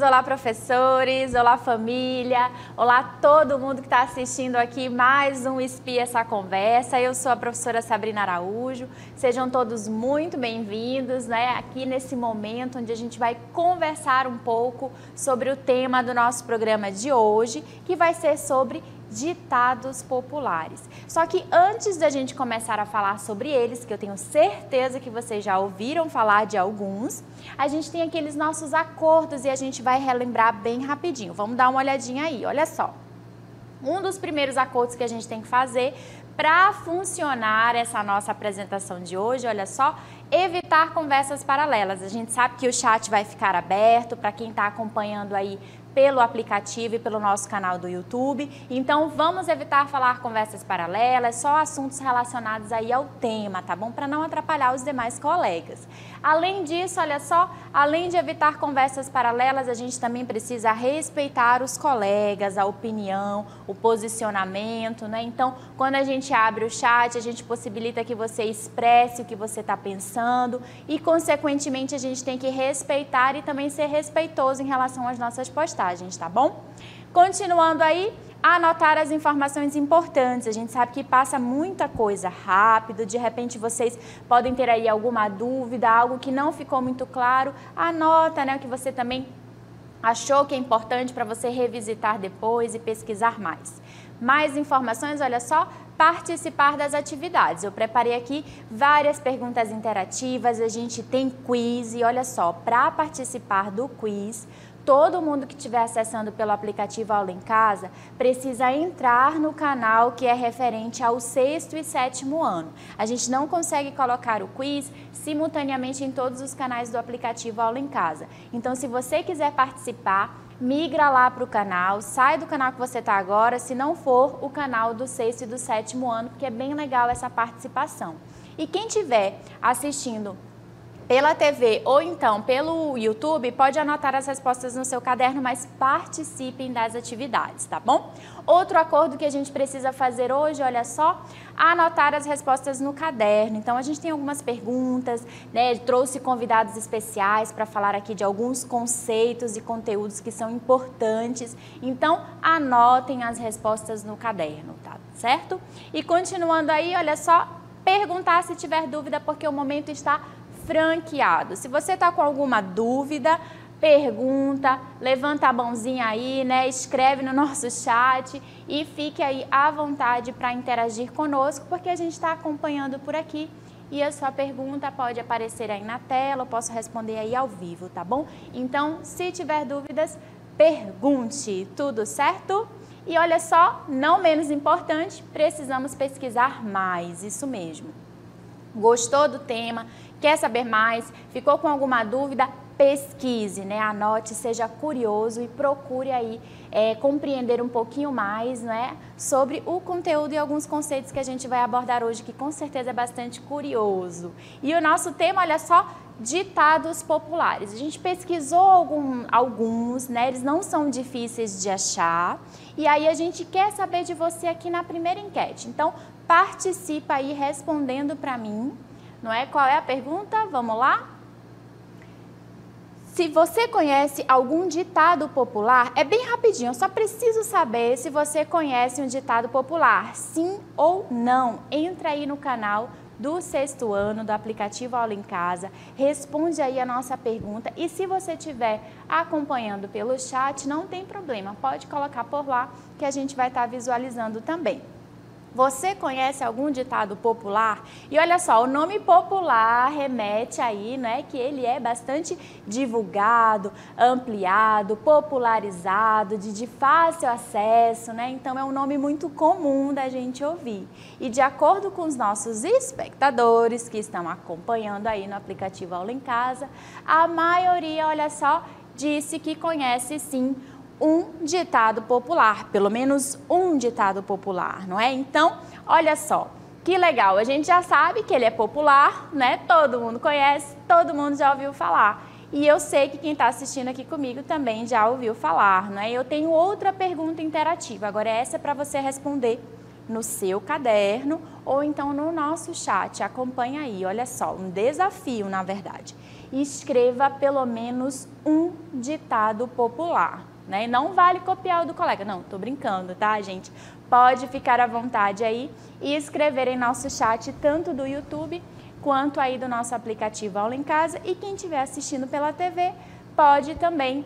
olá professores, olá família, olá todo mundo que está assistindo aqui mais um Espia Essa Conversa. Eu sou a professora Sabrina Araújo, sejam todos muito bem-vindos, né, aqui nesse momento onde a gente vai conversar um pouco sobre o tema do nosso programa de hoje, que vai ser sobre ditados populares. Só que antes da gente começar a falar sobre eles, que eu tenho certeza que vocês já ouviram falar de alguns, a gente tem aqueles nossos acordos e a gente vai relembrar bem rapidinho. Vamos dar uma olhadinha aí, olha só. Um dos primeiros acordos que a gente tem que fazer para funcionar essa nossa apresentação de hoje, olha só, evitar conversas paralelas. A gente sabe que o chat vai ficar aberto para quem está acompanhando aí pelo aplicativo e pelo nosso canal do YouTube. Então, vamos evitar falar conversas paralelas, só assuntos relacionados aí ao tema, tá bom? Para não atrapalhar os demais colegas. Além disso, olha só, além de evitar conversas paralelas, a gente também precisa respeitar os colegas, a opinião, o posicionamento, né? Então, quando a gente abre o chat, a gente possibilita que você expresse o que você está pensando e, consequentemente, a gente tem que respeitar e também ser respeitoso em relação às nossas postagens, tá bom? Continuando aí, anotar as informações importantes. A gente sabe que passa muita coisa rápido, de repente vocês podem ter aí alguma dúvida, algo que não ficou muito claro, anota, né, o que você também achou que é importante para você revisitar depois e pesquisar mais. Mais informações, olha só, participar das atividades. Eu preparei aqui várias perguntas interativas, a gente tem quiz e olha só, para participar do quiz, todo mundo que estiver acessando pelo aplicativo Aula em Casa precisa entrar no canal que é referente ao 6º e 7º ano. A gente não consegue colocar o quiz simultaneamente em todos os canais do aplicativo Aula em Casa. Então, se você quiser participar, migra lá para o canal, sai do canal que você está agora, se não for o canal do 6º e do 7º ano, porque é bem legal essa participação. E quem estiver assistindo pela TV ou então pelo YouTube, pode anotar as respostas no seu caderno, mas participem das atividades, tá bom? Outro acordo que a gente precisa fazer hoje, olha só, anotar as respostas no caderno. Então, a gente tem algumas perguntas, né? Trouxe convidados especiais para falar aqui de alguns conceitos e conteúdos que são importantes. Então, anotem as respostas no caderno, tá certo? E continuando aí, olha só, perguntar se tiver dúvida, porque o momento está franqueado. Se você está com alguma dúvida, pergunta, levanta a mãozinha aí, né? Escreve no nosso chat e fique aí à vontade para interagir conosco, porque a gente está acompanhando por aqui e a sua pergunta pode aparecer aí na tela, eu posso responder aí ao vivo, tá bom? Então, se tiver dúvidas, pergunte, tudo certo? E olha só, não menos importante, precisamos pesquisar mais, isso mesmo. Gostou do tema? Quer saber mais? Ficou com alguma dúvida? Pesquise, né? Anote, seja curioso e procure aí compreender um pouquinho mais, né, sobre o conteúdo e alguns conceitos que a gente vai abordar hoje, que com certeza é bastante curioso. E o nosso tema, olha só, ditados populares. A gente pesquisou alguns, né? Eles não são difíceis de achar. E aí a gente quer saber de você aqui na primeira enquete. Então, participa aí respondendo para mim. Não é? Qual é a pergunta? Vamos lá? Se você conhece algum ditado popular, é bem rapidinho, eu só preciso saber se você conhece um ditado popular, sim ou não. Entra aí no canal do 6º ano do aplicativo Aula em Casa, responde aí a nossa pergunta e se você estiver acompanhando pelo chat, não tem problema, pode colocar por lá que a gente vai estar visualizando também. Você conhece algum ditado popular? E olha só, o nome popular remete aí, né, que ele é bastante divulgado, ampliado, popularizado, de fácil acesso, né? Então é um nome muito comum da gente ouvir. E de acordo com os nossos espectadores que estão acompanhando aí no aplicativo Aula em Casa, a maioria, olha só, disse que conhece sim um ditado popular, pelo menos um ditado popular, não é? Então, olha só, que legal, a gente já sabe que ele é popular, né? Todo mundo conhece, todo mundo já ouviu falar. E eu sei que quem está assistindo aqui comigo também já ouviu falar, não é? Eu tenho outra pergunta interativa, agora essa é para você responder no seu caderno ou então no nosso chat. Acompanha aí, olha só, um desafio na verdade. Escreva pelo menos um ditado popular, né? Não vale copiar o do colega, não, tô brincando, tá, gente? Pode ficar à vontade aí e escrever em nosso chat, tanto do YouTube quanto aí do nosso aplicativo Aula em Casa, e quem estiver assistindo pela TV pode também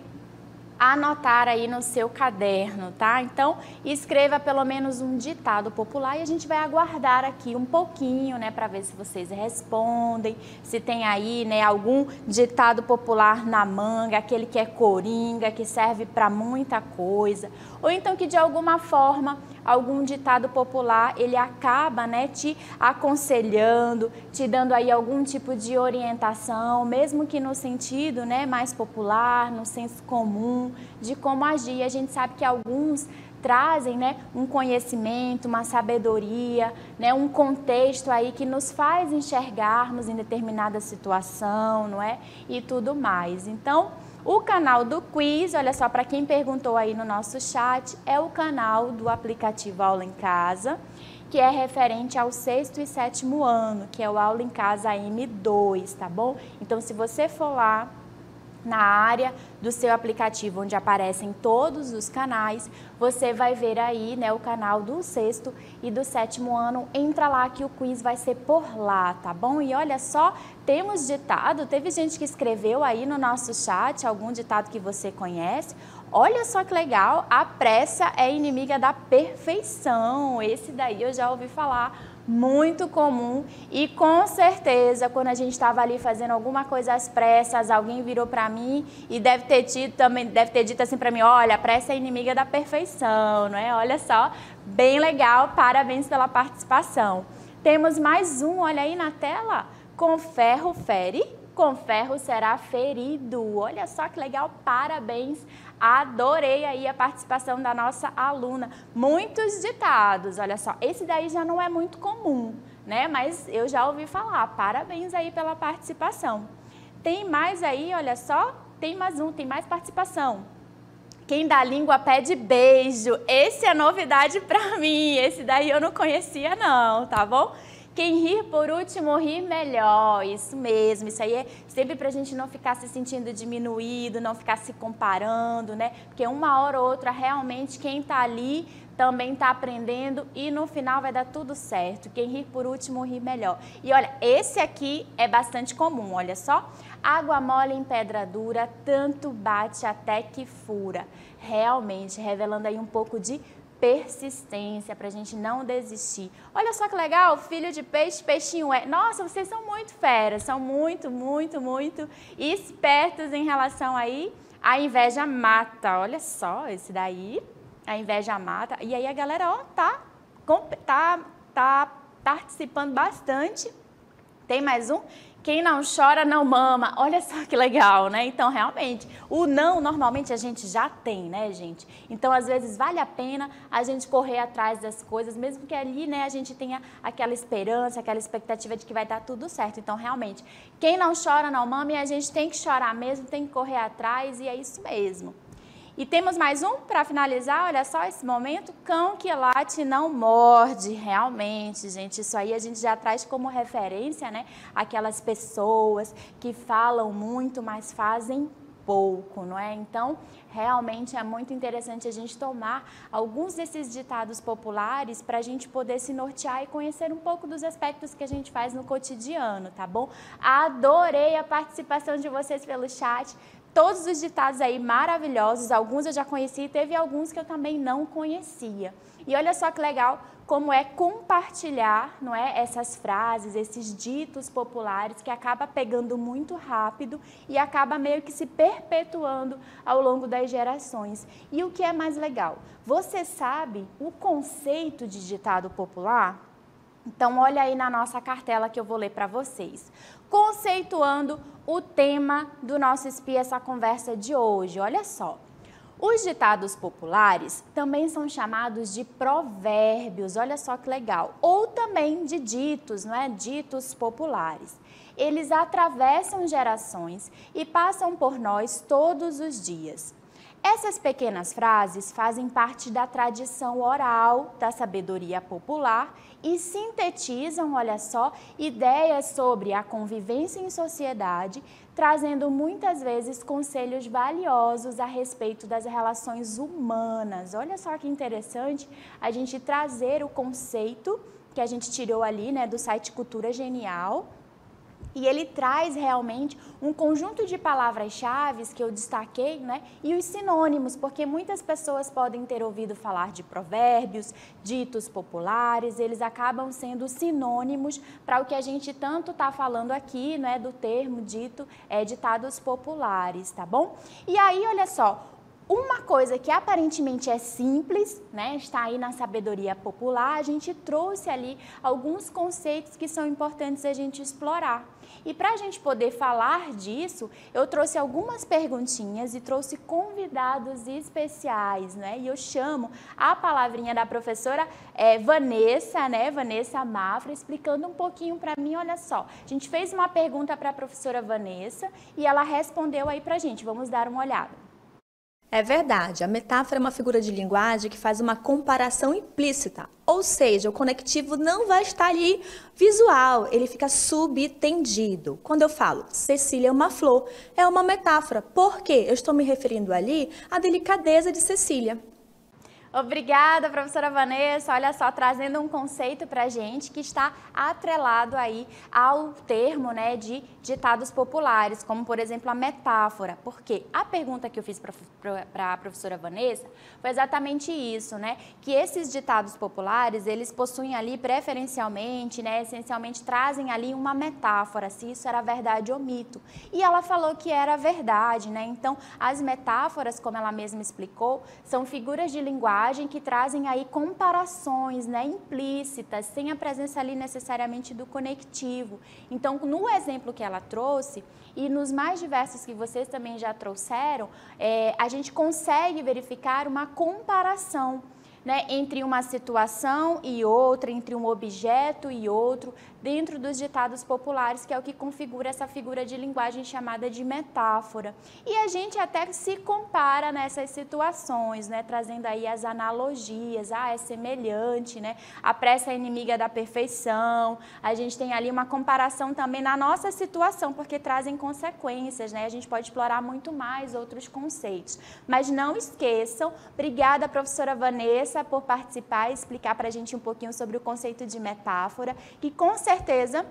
anotar aí no seu caderno, tá? Então, escreva pelo menos um ditado popular e a gente vai aguardar aqui um pouquinho, né, para ver se vocês respondem, se tem aí, né, algum ditado popular na manga, aquele que é coringa, que serve para muita coisa, ou então que de alguma forma algum ditado popular ele acaba, né, te aconselhando, te dando aí algum tipo de orientação, mesmo que no sentido, né, mais popular, no senso comum, de como agir. A gente sabe que alguns trazem, né, um conhecimento, uma sabedoria, né, um contexto aí que nos faz enxergarmos em determinada situação, não é? E tudo mais. Então, o canal do quiz, olha só, para quem perguntou aí no nosso chat, é o canal do aplicativo Aula em Casa, que é referente ao 6º e 7º ano, que é o Aula em Casa M2, tá bom? Então, se você for lá na área do seu aplicativo, onde aparecem todos os canais, você vai ver aí, né, o canal do 6º e do 7º ano. Entra lá que o quiz vai ser por lá, tá bom? E olha só, temos ditado, teve gente que escreveu aí no nosso chat algum ditado que você conhece. Olha só que legal, a pressa é inimiga da perfeição. Esse daí eu já ouvi falar, muito comum, e com certeza quando a gente estava ali fazendo alguma coisa às pressas, alguém virou para mim e deve ter dito assim para mim: olha, a pressa é inimiga da perfeição, não é? Olha só, bem legal, parabéns pela participação. Temos mais um, olha aí na tela, com ferro fere, com ferro será ferido. Olha só que legal, parabéns. Adorei aí a participação da nossa aluna. Muitos ditados, olha só, esse daí já não é muito comum, né? Mas eu já ouvi falar. Parabéns aí pela participação. Tem mais aí, olha só, tem mais um, tem mais participação. Quem dá língua pede beijo. Esse é novidade pra mim, esse daí eu não conhecia não, tá bom? Quem rir por último, rir melhor. Isso mesmo, isso aí é sempre para a gente não ficar se sentindo diminuído, não ficar se comparando, né? Porque uma hora ou outra, realmente, quem está ali também está aprendendo e no final vai dar tudo certo. Quem rir por último, rir melhor. E olha, esse aqui é bastante comum, olha só. Água mole em pedra dura, tanto bate até que fura. Realmente, revelando aí um pouco de persistência, para a gente não desistir. Olha só que legal, filho de peixe, peixinho é. Nossa, vocês são muito feras, são muito espertos em relação aí à inveja mata. Olha só, esse daí, a inveja mata. E aí a galera, ó, tá participando bastante. Tem mais um? Quem não chora não mama. Olha só que legal, né? Então, realmente, o não normalmente a gente já tem, né, gente? Então, às vezes, vale a pena a gente correr atrás das coisas, mesmo que ali, né, a gente tenha aquela esperança, aquela expectativa de que vai dar tudo certo. Então, realmente, quem não chora não mama, e a gente tem que chorar mesmo, tem que correr atrás, e é isso mesmo. E temos mais um para finalizar, olha só esse momento, cão que late não morde. Realmente, gente, isso aí a gente já traz como referência, né, aquelas pessoas que falam muito, mas fazem pouco, não é? Então, realmente é muito interessante a gente tomar alguns desses ditados populares para a gente poder se nortear e conhecer um pouco dos aspectos que a gente faz no cotidiano, tá bom? Adorei a participação de vocês pelo chat. Todos os ditados aí maravilhosos, alguns eu já conheci, teve alguns que eu também não conhecia. E olha só que legal como é compartilhar, não é, essas frases, esses ditos populares que acaba pegando muito rápido e acaba meio que se perpetuando ao longo das gerações. E o que é mais legal? Você sabe o conceito de ditado popular? Então, olha aí na nossa cartela que eu vou ler para vocês. Conceituando o tema do nosso Espia Essa Conversa de hoje, olha só. Os ditados populares também são chamados de provérbios, olha só que legal. Ou também de ditos, não é? Ditos populares. Eles atravessam gerações e passam por nós todos os dias. Essas pequenas frases fazem parte da tradição oral da sabedoria popular e sintetizam, olha só, ideias sobre a convivência em sociedade, trazendo muitas vezes conselhos valiosos a respeito das relações humanas. Olha só que interessante a gente trazer o conceito que a gente tirou ali, né, do site Cultura Genial. E ele traz realmente um conjunto de palavras-chave que eu destaquei, né? E os sinônimos, porque muitas pessoas podem ter ouvido falar de provérbios, ditos populares, eles acabam sendo sinônimos para o que a gente tanto está falando aqui, né? Do termo dito, ditados populares, tá bom? E aí, olha só, uma coisa que aparentemente é simples, né, está aí na sabedoria popular, a gente trouxe ali alguns conceitos que são importantes a gente explorar. E para a gente poder falar disso, eu trouxe algumas perguntinhas e trouxe convidados especiais, né? E eu chamo a palavrinha da professora Vanessa, né, Vanessa Mafra, explicando um pouquinho para mim, olha só. A gente fez uma pergunta para a professora Vanessa e ela respondeu aí para a gente, vamos dar uma olhada. É verdade, a metáfora é uma figura de linguagem que faz uma comparação implícita, ou seja, o conectivo não vai estar ali visual, ele fica subtendido. Quando eu falo Cecília é uma flor, é uma metáfora, porque eu estou me referindo ali à delicadeza de Cecília. Obrigada, professora Vanessa. Olha só, trazendo um conceito para a gente que está atrelado aí ao termo, né, de ditados populares, como, por exemplo, a metáfora. Porque a pergunta que eu fiz para a professora Vanessa foi exatamente isso, né, que esses ditados populares, eles possuem ali preferencialmente, né, essencialmente trazem ali uma metáfora, se isso era verdade ou mito. E ela falou que era verdade, né, então as metáforas, como ela mesma explicou, são figuras de linguagem que trazem aí comparações, né, implícitas, sem a presença ali necessariamente do conectivo. Então, no exemplo que ela trouxe, e nos mais diversos que vocês também já trouxeram, a gente consegue verificar uma comparação, né, entre uma situação e outra, entre um objeto e outro, dentro dos ditados populares, que é o que configura essa figura de linguagem chamada de metáfora. E a gente até se compara nessas situações, né, trazendo aí as analogias, é semelhante, né, a pressa é inimiga da perfeição, a gente tem ali uma comparação também na nossa situação, porque trazem consequências, né, a gente pode explorar muito mais outros conceitos. Mas não esqueçam, obrigada, professora Vanessa, por participar e explicar para a gente um pouquinho sobre o conceito de metáfora, que com certeza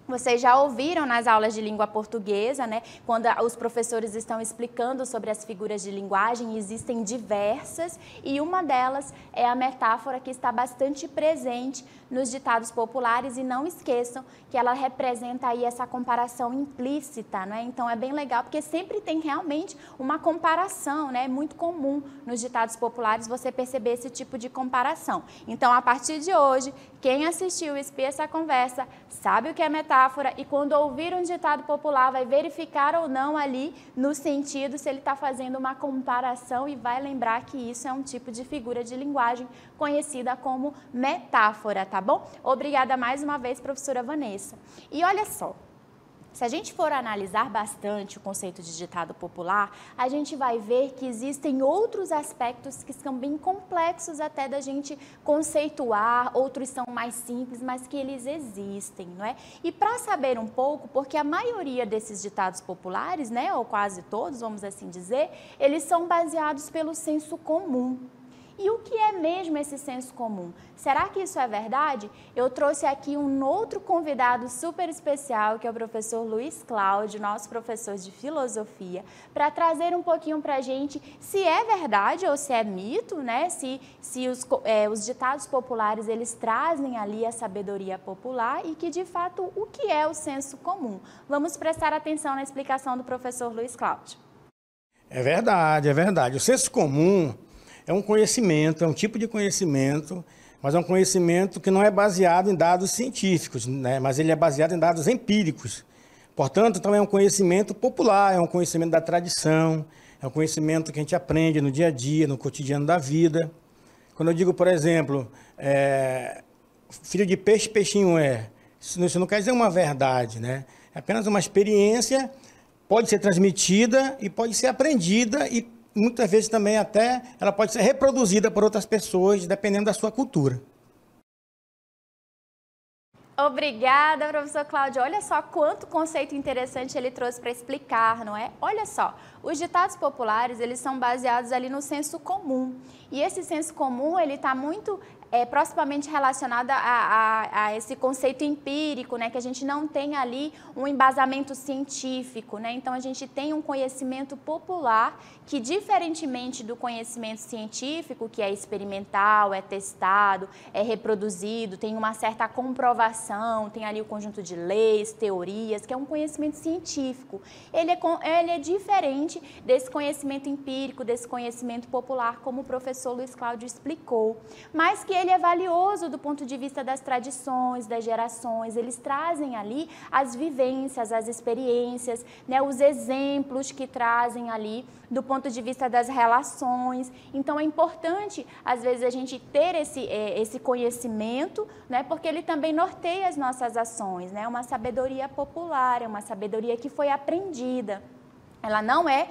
vocês já ouviram nas aulas de língua portuguesa, né? Quando os professores estão explicando sobre as figuras de linguagem, existem diversas e uma delas é a metáfora, que está bastante presente nos ditados populares, e não esqueçam que ela representa aí essa comparação implícita, né? Então é bem legal porque sempre tem realmente uma comparação, né? É muito comum nos ditados populares você perceber esse tipo de comparação. Então, a partir de hoje, quem assistiu o Espia Essa Conversa sabe o que é metáfora, e quando ouvir um ditado popular vai verificar ou não ali no sentido se ele está fazendo uma comparação, e vai lembrar que isso é um tipo de figura de linguagem conhecida como metáfora, tá bom? Obrigada mais uma vez, professora Vanessa. E olha só, se a gente for analisar bastante o conceito de ditado popular, a gente vai ver que existem outros aspectos que são bem complexos até da gente conceituar, outros são mais simples, mas que eles existem, não é? E para saber um pouco, porque a maioria desses ditados populares, né, ou quase todos, vamos assim dizer, eles são baseados pelo senso comum. E o que é mesmo esse senso comum? Será que isso é verdade? Eu trouxe aqui um outro convidado super especial, que é o professor Luiz Cláudio, nosso professor de filosofia, para trazer um pouquinho para a gente se é verdade ou se é mito, né? Se os ditados populares, eles trazem ali a sabedoria popular, e que, de fato, o que é o senso comum? Vamos prestar atenção na explicação do professor Luiz Cláudio. É verdade, é verdade. O senso comum é um conhecimento, é um tipo de conhecimento, mas é um conhecimento que não é baseado em dados científicos, né? Mas ele é baseado em dados empíricos. Portanto, também é um conhecimento popular, é um conhecimento da tradição, é um conhecimento que a gente aprende no dia a dia, no cotidiano da vida. Quando eu digo, por exemplo, filho de peixe, peixinho é, isso não quer dizer uma verdade, né? É apenas uma experiência, pode ser transmitida e pode ser aprendida, e muitas vezes também até ela pode ser reproduzida por outras pessoas, dependendo da sua cultura. Obrigada, professor Cláudio. Olha só quanto conceito interessante ele trouxe para explicar, não é? Olha só, os ditados populares, eles são baseados ali no senso comum. E esse senso comum, ele está muito proximamente relacionado a esse conceito empírico, né? Que a gente não tem ali um embasamento científico, né? Então, a gente tem um conhecimento popular que, diferentemente do conhecimento científico, que é experimental, é testado, é reproduzido, tem uma certa comprovação, tem ali o conjunto de leis, teorias, que é um conhecimento científico. Ele é diferente desse conhecimento empírico, desse conhecimento popular, como o professor Luiz Cláudio explicou, mas que ele é valioso do ponto de vista das tradições, das gerações. Eles trazem ali as vivências, as experiências, né, os exemplos que trazem ali do ponto de vista das relações. Então, é importante, às vezes, a gente ter esse conhecimento, né, porque ele também norteia as nossas ações, né, uma sabedoria popular, é uma sabedoria que foi aprendida. Ela não é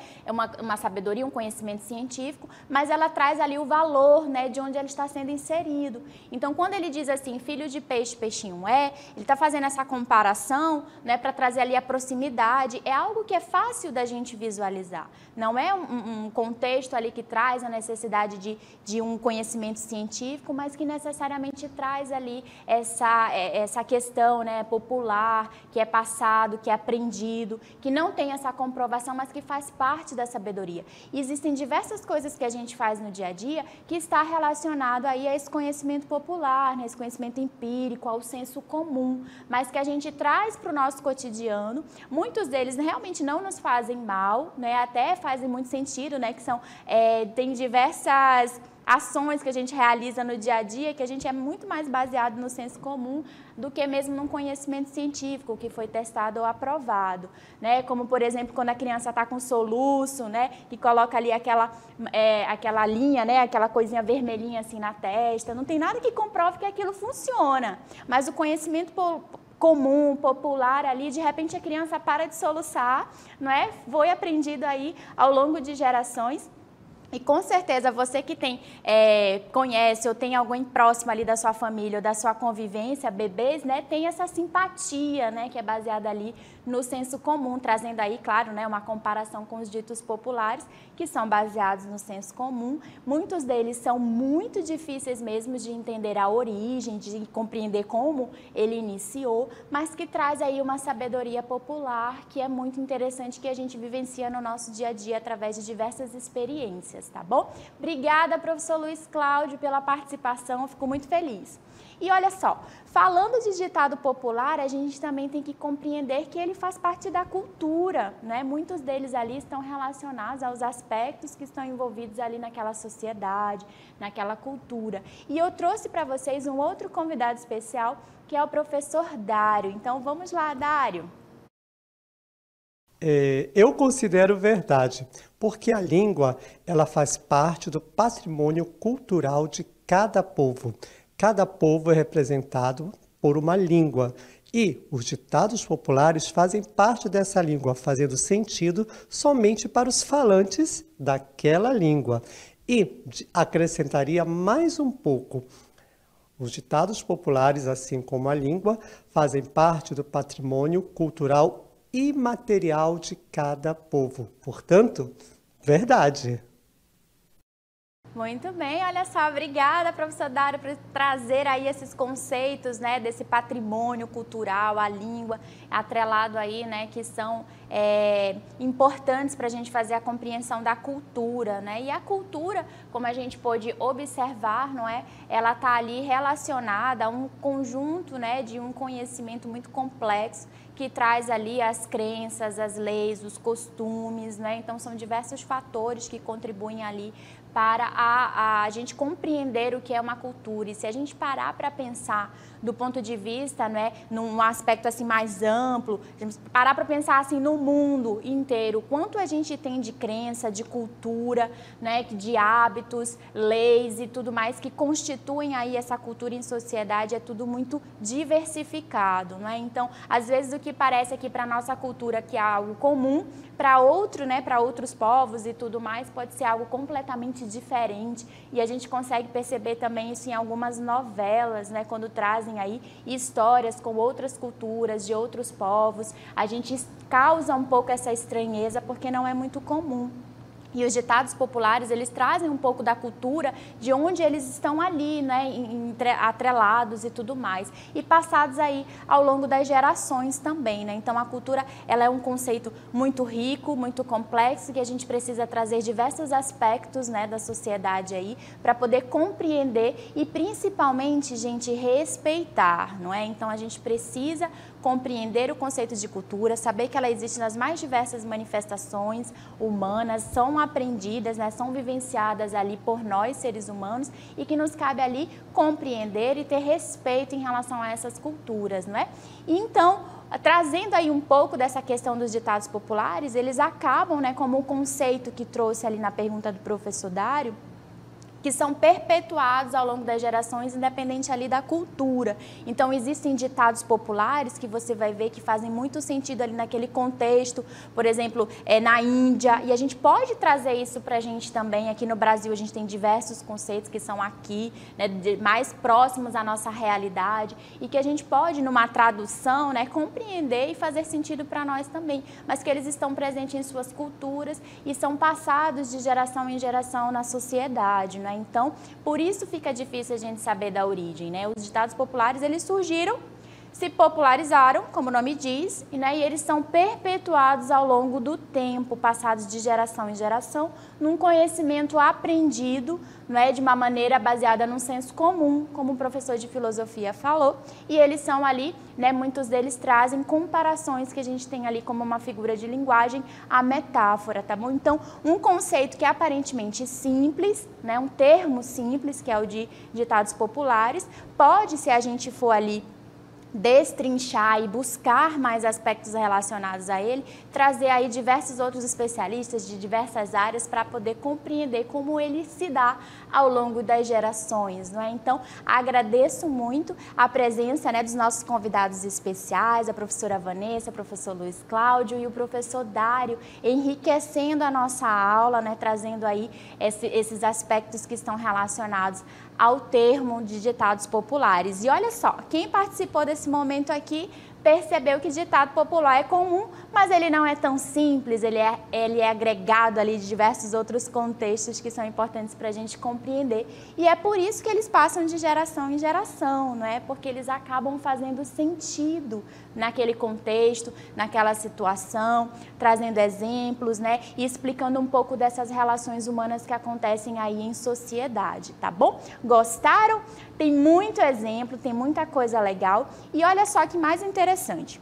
uma sabedoria, um conhecimento científico, mas ela traz ali o valor, né, de onde ela está sendo inserido. Então, quando ele diz assim, filho de peixe, peixinho é, ele está fazendo essa comparação, né, para trazer ali a proximidade. É algo que é fácil da gente visualizar. Não é um contexto ali que traz a necessidade de um conhecimento científico, mas que necessariamente traz ali essa questão, né, popular, que é passado, que é aprendido, que não tem essa comprovação, mas que faz parte da sabedoria. E existem diversas coisas que a gente faz no dia a dia que está relacionado aí a esse conhecimento popular, né, esse conhecimento empírico, ao senso comum, mas que a gente traz para o nosso cotidiano. Muitos deles realmente não nos fazem mal, né, até fazem muito sentido, né, que são, tem diversas ações que a gente realiza no dia a dia, que a gente é muito mais baseado no senso comum do que mesmo num conhecimento científico que foi testado ou aprovado, né? Como, por exemplo, quando a criança está com soluço, né? E coloca ali aquela linha, né? Aquela coisinha vermelhinha assim na testa. Não tem nada que comprove que aquilo funciona, mas o conhecimento comum, popular ali, de repente a criança para de soluçar, não é? Foi aprendido aí ao longo de gerações. E com certeza você que conhece ou tem alguém próximo ali da sua família ou da sua convivência, bebês, né, tem essa simpatia, né, que é baseada ali no senso comum, trazendo aí, claro, né, uma comparação com os ditos populares, que são baseados no senso comum. Muitos deles são muito difíceis mesmo de entender a origem, de compreender como ele iniciou, mas que traz aí uma sabedoria popular que é muito interessante, que a gente vivencia no nosso dia a dia através de diversas experiências. Tá bom? Obrigada, professor Luiz Cláudio, pela participação, fico muito feliz. E olha só, falando de ditado popular, a gente também tem que compreender que ele faz parte da cultura, né? Muitos deles ali estão relacionados aos aspectos que estão envolvidos ali naquela sociedade, naquela cultura. E eu trouxe para vocês um outro convidado especial, que é o professor Dário. Então, vamos lá, Dário. Eu considero verdade, porque a língua ela faz parte do patrimônio cultural de cada povo. Cada povo é representado por uma língua e os ditados populares fazem parte dessa língua, fazendo sentido somente para os falantes daquela língua. E acrescentaria mais um pouco. Os ditados populares, assim como a língua, fazem parte do patrimônio cultural imaterial de cada povo. Portanto, verdade. Muito bem, olha só, obrigada, professor Dário, por trazer aí esses conceitos, né, desse patrimônio cultural, a língua, atrelado aí, né, que são importantes para a gente fazer a compreensão da cultura, né, e a cultura, como a gente pôde observar, não é, ela está ali relacionada a um conjunto, né, de um conhecimento muito complexo, que traz ali as crenças, as leis, os costumes, né? Então são diversos fatores que contribuem ali para a gente compreender o que é uma cultura. E se a gente parar para pensar do ponto de vista, né, num aspecto assim mais amplo, parar para pensar assim no mundo inteiro, quanto a gente tem de crença, de cultura, né, de hábitos, leis e tudo mais que constituem aí essa cultura em sociedade, é tudo muito diversificado, né? Então, às vezes o que parece aqui para nossa cultura que é algo comum, para outro, né, para outros povos e tudo mais, pode ser algo completamente diferente. E a gente consegue perceber também isso em algumas novelas, né, quando trazem aí histórias com outras culturas, de outros povos. A gente causa um pouco essa estranheza porque não é muito comum. E os ditados populares, eles trazem um pouco da cultura de onde eles estão ali, né, atrelados e tudo mais. E passados aí ao longo das gerações também, né? Então a cultura, ela é um conceito muito rico, muito complexo, que a gente precisa trazer diversos aspectos, né, da sociedade aí, para poder compreender e principalmente, gente, respeitar, não é? Então a gente precisa compreender o conceito de cultura, saber que ela existe nas mais diversas manifestações humanas, são aprendidas, né, são vivenciadas ali por nós, seres humanos, e que nos cabe ali compreender e ter respeito em relação a essas culturas, não é? E então, trazendo aí um pouco dessa questão dos ditados populares, eles acabam, né, como o conceito que trouxe ali na pergunta do professor Dário, que são perpetuados ao longo das gerações, independente ali da cultura. Então, existem ditados populares que você vai ver que fazem muito sentido ali naquele contexto, por exemplo, na Índia, e a gente pode trazer isso para a gente também. Aqui no Brasil, a gente tem diversos conceitos que são aqui, né, mais próximos à nossa realidade, e que a gente pode, numa tradução, né, compreender e fazer sentido para nós também, mas que eles estão presentes em suas culturas e são passados de geração em geração na sociedade, né? Então, por isso fica difícil a gente saber da origem, né? Os ditados populares, eles surgiram, se popularizaram, como o nome diz, né? E eles são perpetuados ao longo do tempo, passados de geração em geração, num conhecimento aprendido, não é, de uma maneira baseada num senso comum, como o professor de filosofia falou, e eles são ali, né, muitos deles trazem comparações que a gente tem ali como uma figura de linguagem, a metáfora, tá bom? Então, um conceito que é aparentemente simples, né, um termo simples, que é o de ditados populares, pode, se a gente for ali destrinchar e buscar mais aspectos relacionados a ele, trazer aí diversos outros especialistas de diversas áreas para poder compreender como ele se dá ao longo das gerações, não é? Então, agradeço muito a presença, né, dos nossos convidados especiais, a professora Vanessa, o professor Luiz Cláudio e o professor Dário, enriquecendo a nossa aula, né, trazendo aí esses aspectos que estão relacionados ao termo de ditados populares. E olha só, quem participou desse momento aqui percebeu que ditado popular é comum, mas ele não é tão simples, ele é agregado ali de diversos outros contextos que são importantes para a gente compreender. E é por isso que eles passam de geração em geração, não é? Porque eles acabam fazendo sentido naquele contexto, naquela situação, trazendo exemplos, né? E explicando um pouco dessas relações humanas que acontecem aí em sociedade, tá bom? Gostaram? Tem muito exemplo, tem muita coisa legal. E olha só que mais interessante.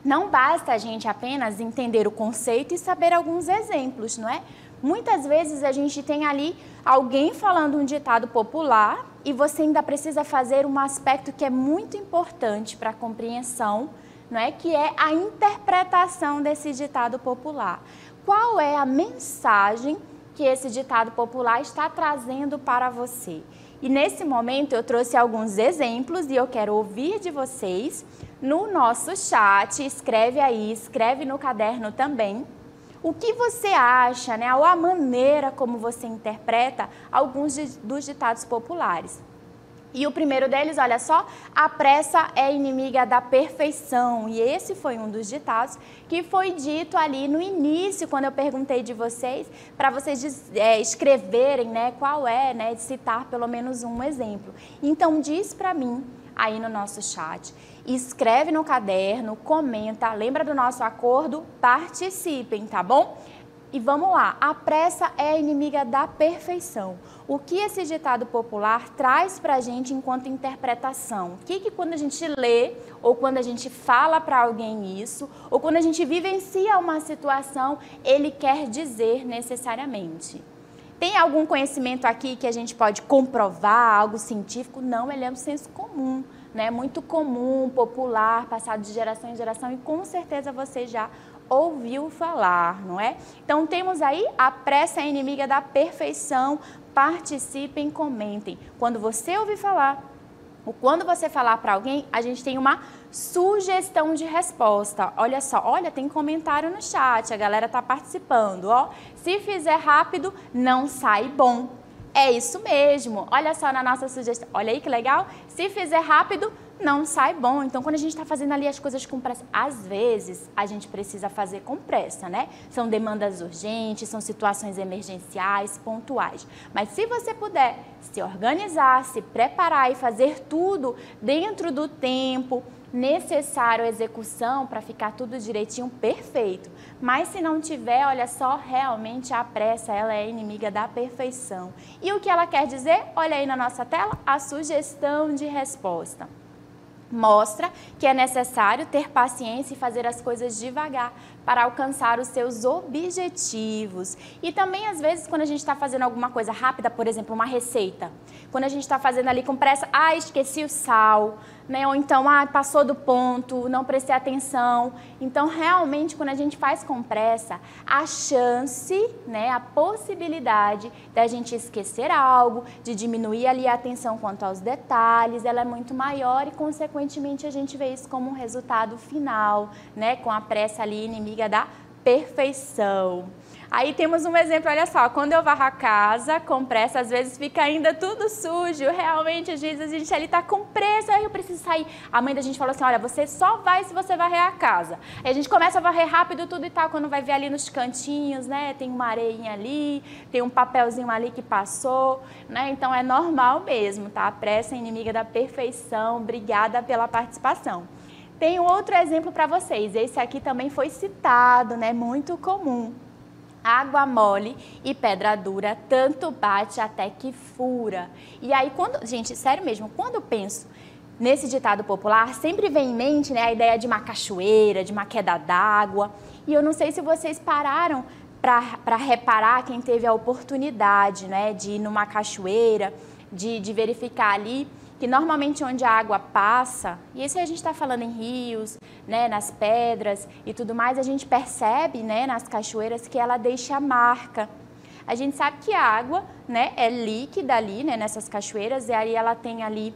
Não basta a gente apenas entender o conceito e saber alguns exemplos, não é? Muitas vezes a gente tem ali alguém falando um ditado popular e você ainda precisa fazer um aspecto que é muito importante para a compreensão, não é? Que é a interpretação desse ditado popular. Qual é a mensagem que esse ditado popular está trazendo para você? E nesse momento eu trouxe alguns exemplos e eu quero ouvir de vocês no nosso chat. Escreve aí, escreve no caderno também. O que você acha, né, ou a maneira como você interpreta alguns dos ditados populares. E o primeiro deles, olha só, a pressa é inimiga da perfeição. E esse foi um dos ditados que foi dito ali no início, quando eu perguntei de vocês, para vocês escreverem, né, qual é, né, de citar pelo menos um exemplo. Então, diz para mim, aí no nosso chat, escreve no caderno, comenta, lembra do nosso acordo? Participem, tá bom? E vamos lá, a pressa é inimiga da perfeição. O que esse ditado popular traz para a gente enquanto interpretação? O que quando a gente lê, ou quando a gente fala para alguém isso, ou quando a gente vivencia uma situação, ele quer dizer necessariamente? Tem algum conhecimento aqui que a gente pode comprovar, algo científico? Não, ele é um senso comum, né? Muito comum, popular, passado de geração em geração e com certeza você já ouviu falar, não é? Então temos aí a pressa é inimiga da perfeição. Participem, comentem. Quando você ouvir falar, ou quando você falar para alguém, a gente tem uma sugestão de resposta. Olha só, olha, tem comentário no chat, a galera tá participando, ó. Se fizer rápido, não sai bom. É isso mesmo. Olha só na nossa sugestão. Olha aí que legal. Se fizer rápido, não sai bom. Então, quando a gente está fazendo ali as coisas com pressa, às vezes a gente precisa fazer com pressa, né? São demandas urgentes, são situações emergenciais, pontuais. Mas se você puder se organizar, se preparar e fazer tudo dentro do tempo necessário à execução para ficar tudo direitinho, perfeito. Mas se não tiver, olha só, realmente a pressa, ela é inimiga da perfeição. E o que ela quer dizer? Olha aí na nossa tela, a sugestão de resposta. Mostra que é necessário ter paciência e fazer as coisas devagar para alcançar os seus objetivos. E também, às vezes, quando a gente está fazendo alguma coisa rápida, por exemplo, uma receita, quando a gente está fazendo ali com pressa, esqueci o sal, né? Ou então, passou do ponto, não prestei atenção. Então, realmente, quando a gente faz com pressa, a chance, né, a possibilidade da gente esquecer algo, de diminuir ali a atenção quanto aos detalhes, ela é muito maior e, consequentemente, a gente vê isso como um resultado final, né, com a pressa ali inimiga da perfeição. Aí temos um exemplo, olha só, quando eu varro a casa com pressa, às vezes fica ainda tudo sujo, realmente, às vezes a gente ali tá com pressa, aí eu preciso sair. A mãe da gente falou assim, olha, você só vai se você varrer a casa. Aí a gente começa a varrer rápido tudo e tal, quando vai ver ali nos cantinhos, né, tem uma areinha ali, tem um papelzinho ali que passou, né, então é normal mesmo, tá? A pressa é inimiga da perfeição, obrigada pela participação. Tem outro exemplo para vocês, esse aqui também foi citado, né, muito comum. Água mole e pedra dura, tanto bate até que fura. E aí, gente, sério mesmo, quando eu penso nesse ditado popular, sempre vem em mente, né, a ideia de uma cachoeira, de uma queda d'água. E eu não sei se vocês pararam para reparar, quem teve a oportunidade, né, de ir numa cachoeira, de verificar ali, que normalmente onde a água passa, e isso a gente está falando em rios, né, nas pedras e tudo mais, a gente percebe, né, nas cachoeiras que ela deixa marca. A gente sabe que a água, né, é líquida ali, né, nessas cachoeiras, e aí ela tem ali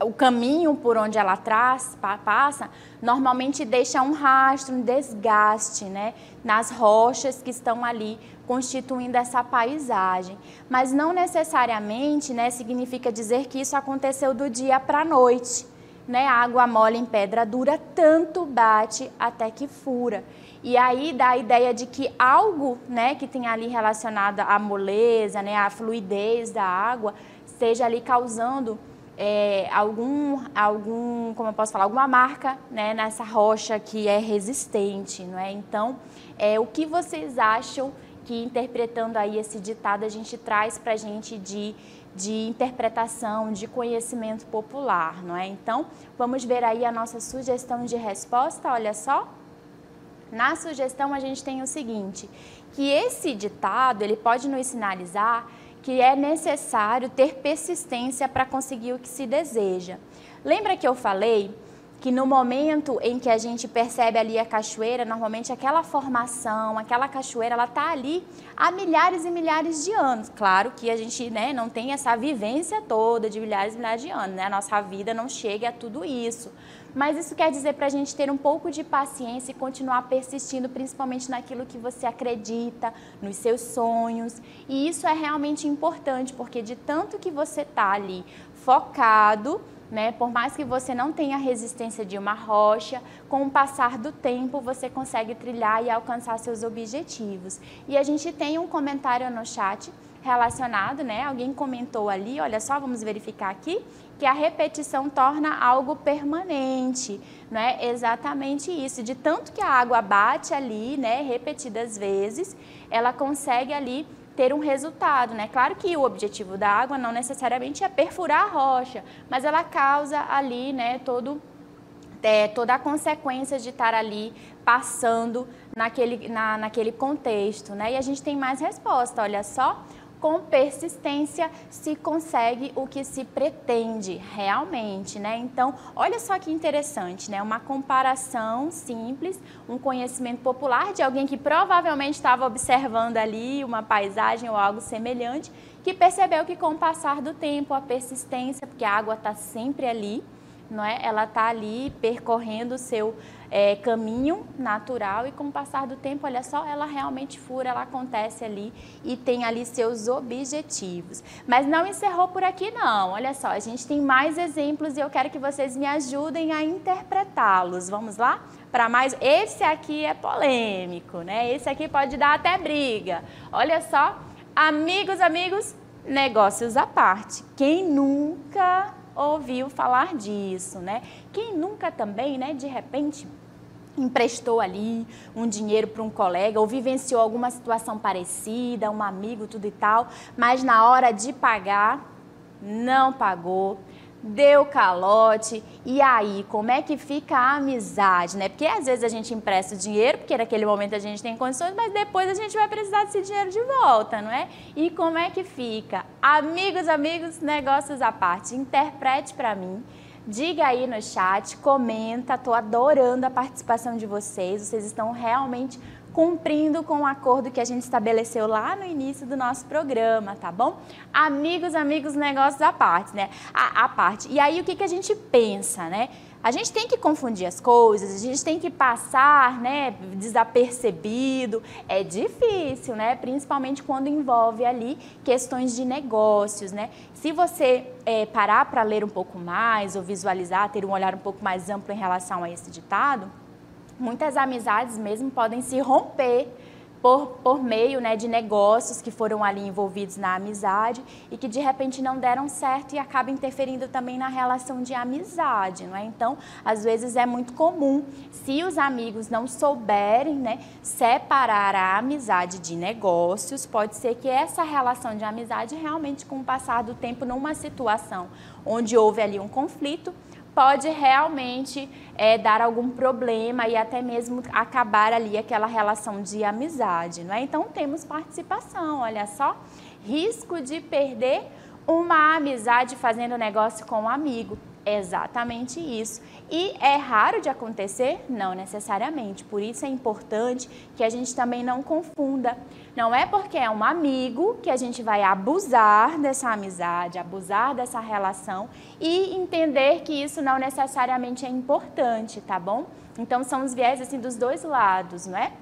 o caminho por onde ela passa, normalmente deixa um rastro, um desgaste, né, nas rochas que estão ali constituindo essa paisagem. Mas não necessariamente, né, significa dizer que isso aconteceu do dia para a noite. Né? A água mole em pedra dura, tanto bate até que fura. E aí dá a ideia de que algo, né, que tem ali relacionado à moleza, né, à fluidez da água, esteja ali causando como eu posso falar, alguma marca, né, nessa rocha que é resistente, não é? Então, o que vocês acham que, interpretando aí esse ditado, a gente traz para a gente de interpretação, de conhecimento popular, não é? Então, vamos ver aí a nossa sugestão de resposta, olha só. Na sugestão, a gente tem o seguinte, que esse ditado, ele pode nos sinalizar que é necessário ter persistência para conseguir o que se deseja. Lembra que eu falei que no momento em que a gente percebe ali a cachoeira, normalmente aquela formação, aquela cachoeira, ela está ali há milhares e milhares de anos. Claro que a gente, né, não tem essa vivência toda de milhares e milhares de anos, né? A nossa vida não chega a tudo isso. Mas isso quer dizer para a gente ter um pouco de paciência e continuar persistindo, principalmente naquilo que você acredita, nos seus sonhos. E isso é realmente importante, porque de tanto que você está ali focado, né, por mais que você não tenha a resistência de uma rocha, com o passar do tempo você consegue trilhar e alcançar seus objetivos. E a gente tem um comentário no chat relacionado, né? Alguém comentou ali, olha só, vamos verificar aqui, que a repetição torna algo permanente, não é? Exatamente isso, de tanto que a água bate ali, né, repetidas vezes, ela consegue ali ter um resultado, né? Claro que o objetivo da água não necessariamente é perfurar a rocha, mas ela causa ali, né, toda a consequência de estar ali passando naquele contexto, né? E a gente tem mais resposta, olha só. Com persistência se consegue o que se pretende realmente, né? Então, olha só que interessante, né? Uma comparação simples, um conhecimento popular de alguém que provavelmente estava observando ali uma paisagem ou algo semelhante, que percebeu que com o passar do tempo, a persistência, porque a água está sempre ali, não é? Ela está ali percorrendo o seu caminho natural e com o passar do tempo, olha só, ela realmente fura, ela acontece ali e tem ali seus objetivos. Mas não encerrou por aqui não, olha só, a gente tem mais exemplos e eu quero que vocês me ajudem a interpretá-los. Vamos lá? Para mais, esse aqui é polêmico, né? Esse aqui pode dar até briga. Olha só, amigos, negócios à parte. Quem nunca ouviu falar disso, né? Quem nunca também, né, de repente, emprestou ali um dinheiro para um colega ou vivenciou alguma situação parecida, um amigo, tudo e tal, mas na hora de pagar, não pagou, deu calote, e aí, como é que fica a amizade, né? Porque às vezes a gente empresta o dinheiro, porque naquele momento a gente tem condições, mas depois a gente vai precisar desse dinheiro de volta, não é? E como é que fica? Amigos, negócios à parte, interprete para mim, diga aí no chat, comenta, tô adorando a participação de vocês estão realmente cumprindo com o acordo que a gente estabeleceu lá no início do nosso programa, tá bom? Amigos, negócios à parte, né? A parte. E aí, o que a gente pensa, né? A gente tem que confundir as coisas, a gente tem que passar, né, desapercebido. É difícil, né? Principalmente quando envolve ali questões de negócios, né? Se você parar para ler um pouco mais ou visualizar, ter um olhar um pouco mais amplo em relação a esse ditado, muitas amizades mesmo podem se romper por meio, né, de negócios que foram ali envolvidos na amizade e que de repente não deram certo e acaba interferindo também na relação de amizade, não é? Então, às vezes é muito comum, se os amigos não souberem, né, separar a amizade de negócios, pode ser que essa relação de amizade realmente, com o passar do tempo, numa situação onde houve ali um conflito, pode realmente dar algum problema e até mesmo acabar ali aquela relação de amizade, não é? Então, temos participação, olha só, risco de perder uma amizade fazendo negócio com um amigo. Exatamente isso. E é raro de acontecer? Não necessariamente. Por isso é importante que a gente também não confunda. Não é porque é um amigo que a gente vai abusar dessa amizade, abusar dessa relação e entender que isso não necessariamente é importante, tá bom? Então, são os viés assim dos dois lados, não é?